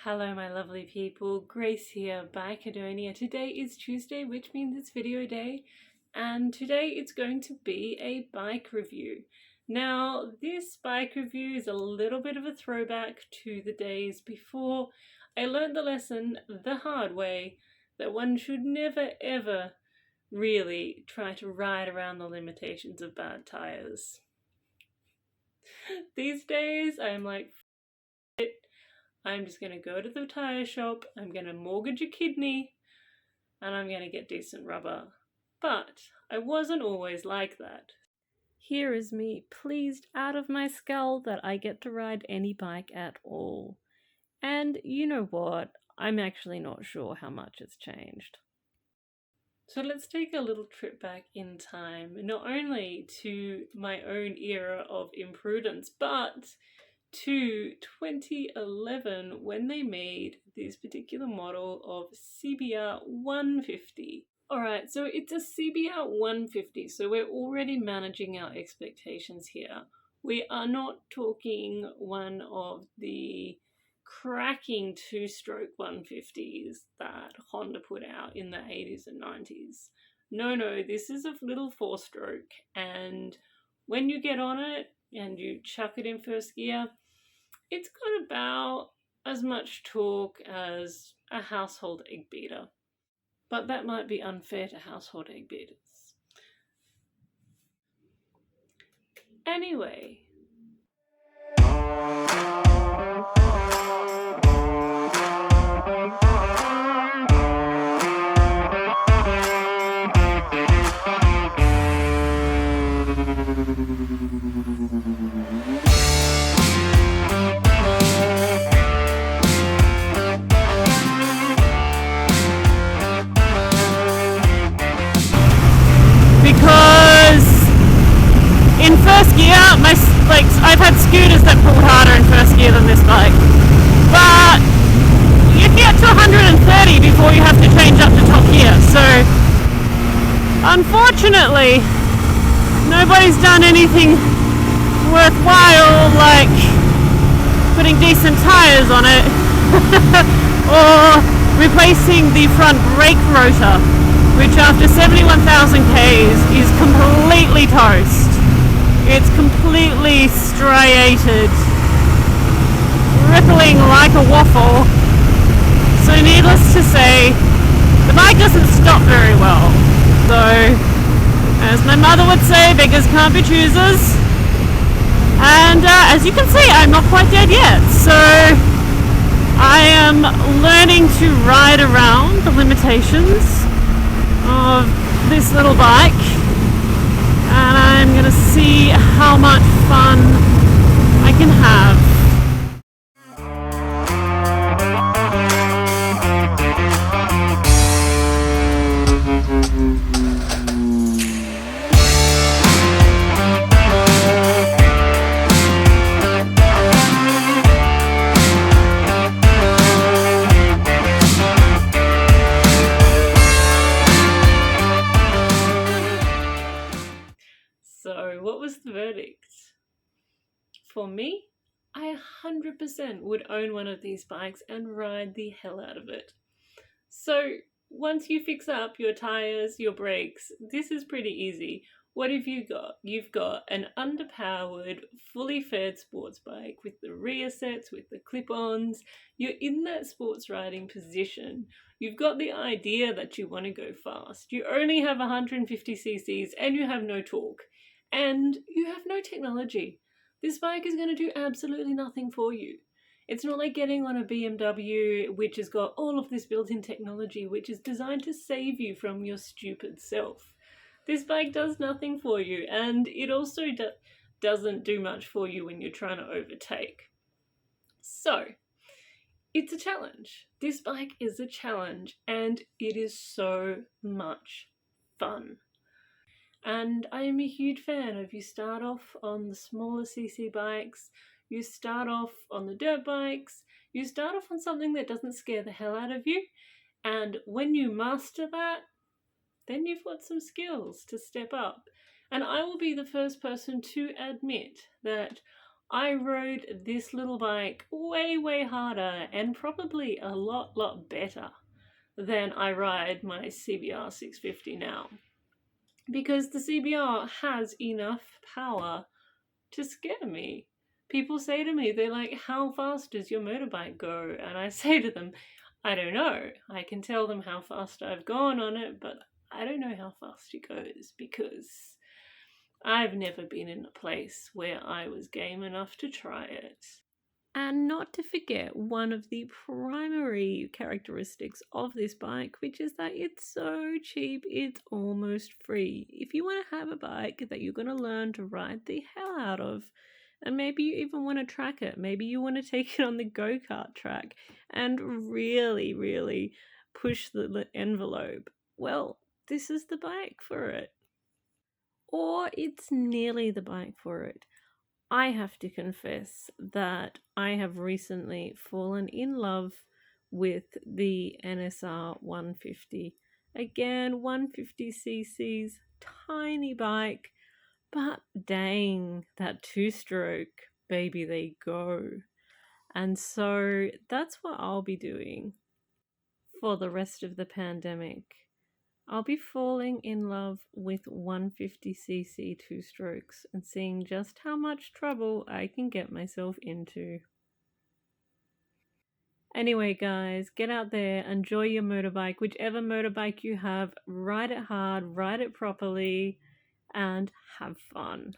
Hello my lovely people, Grace here, Bicadonia. Today is Tuesday, which means it's video day, and today it's going to be a bike review. Now, this bike review is a little bit of a throwback to the days before I learned the lesson the hard way that one should never ever really try to ride around the limitations of bad tires. These days I'm like, I'm just going to go to the tyre shop, I'm going to mortgage a kidney, and I'm going to get decent rubber. But I wasn't always like that. Here is me, pleased out of my skull that I get to ride any bike at all. And you know what? I'm actually not sure how much it's changed. So let's take a little trip back in time, not only to my own era of imprudence, but to 2011 when they made this particular model of CBR150. Alright, so it's a CBR150, so we're already managing our expectations here. We are not talking one of the cracking two-stroke 150s that Honda put out in the 80s and 90s. No, this is a little four-stroke, and when you get on it and you chuck it in first gear, it's got about as much torque as a household egg beater. But that might be unfair to household egg beaters. Anyway. Because in first gear, I've had scooters that pull harder in first gear than this bike, but you get to 130 before you have to change up to top gear. So unfortunately, nobody's done anything worthwhile like putting decent tires on it or replacing the front brake rotor, which after 71,000 Ks is completely toast. It's completely striated, rippling like a waffle. So needless to say, the bike doesn't stop very well. So, as my mother would say, beggars can't be choosers. And as you can see, I'm not quite dead yet. So I am learning to ride around the limitations of this little bike, and I'm gonna see how much fun I can have. So what was the verdict? For me, I 100% would own one of these bikes and ride the hell out of it. So once you fix up your tires, your brakes, this is pretty easy. What have you got? You've got an underpowered, fully fed sports bike with the rear sets, with the clip-ons. You're in that sports riding position. You've got the idea that you want to go fast. You only have 150 cc's and you have no torque. And you have no technology. This bike is going to do absolutely nothing for you. It's not like getting on a BMW, which has got all of this built-in technology, which is designed to save you from your stupid self. This bike does nothing for you, and it also doesn't do much for you when you're trying to overtake. So, it's a challenge. This bike is a challenge, and it is so much fun. And I am a huge fan of you start off on the smaller cc bikes, you start off on the dirt bikes, you start off on something that doesn't scare the hell out of you, and when you master that, then you've got some skills to step up. And I will be the first person to admit that I rode this little bike way, way harder and probably a lot better than I ride my CBR 650 now. Because the CBR has enough power to scare me. People say to me, they're like, "How fast does your motorbike go?" And I say to them, "I don't know. I can tell them how fast I've gone on it, but I don't know how fast it goes because I've never been in a place where I was game enough to try it." And not to forget one of the primary characteristics of this bike, which is that it's so cheap, it's almost free. If you want to have a bike that you're going to learn to ride the hell out of, and maybe you even want to track it, maybe you want to take it on the go-kart track and really push the envelope, well, this is the bike for it. Or it's nearly the bike for it. I have to confess that I have recently fallen in love with the NSR 150. Again, 150cc's tiny bike, but dang, that two-stroke, baby, they go. And so that's what I'll be doing for the rest of the pandemic. I'll be falling in love with 150cc two strokes and seeing just how much trouble I can get myself into. Anyway, guys, get out there, enjoy your motorbike, whichever motorbike you have, ride it hard, ride it properly, and have fun.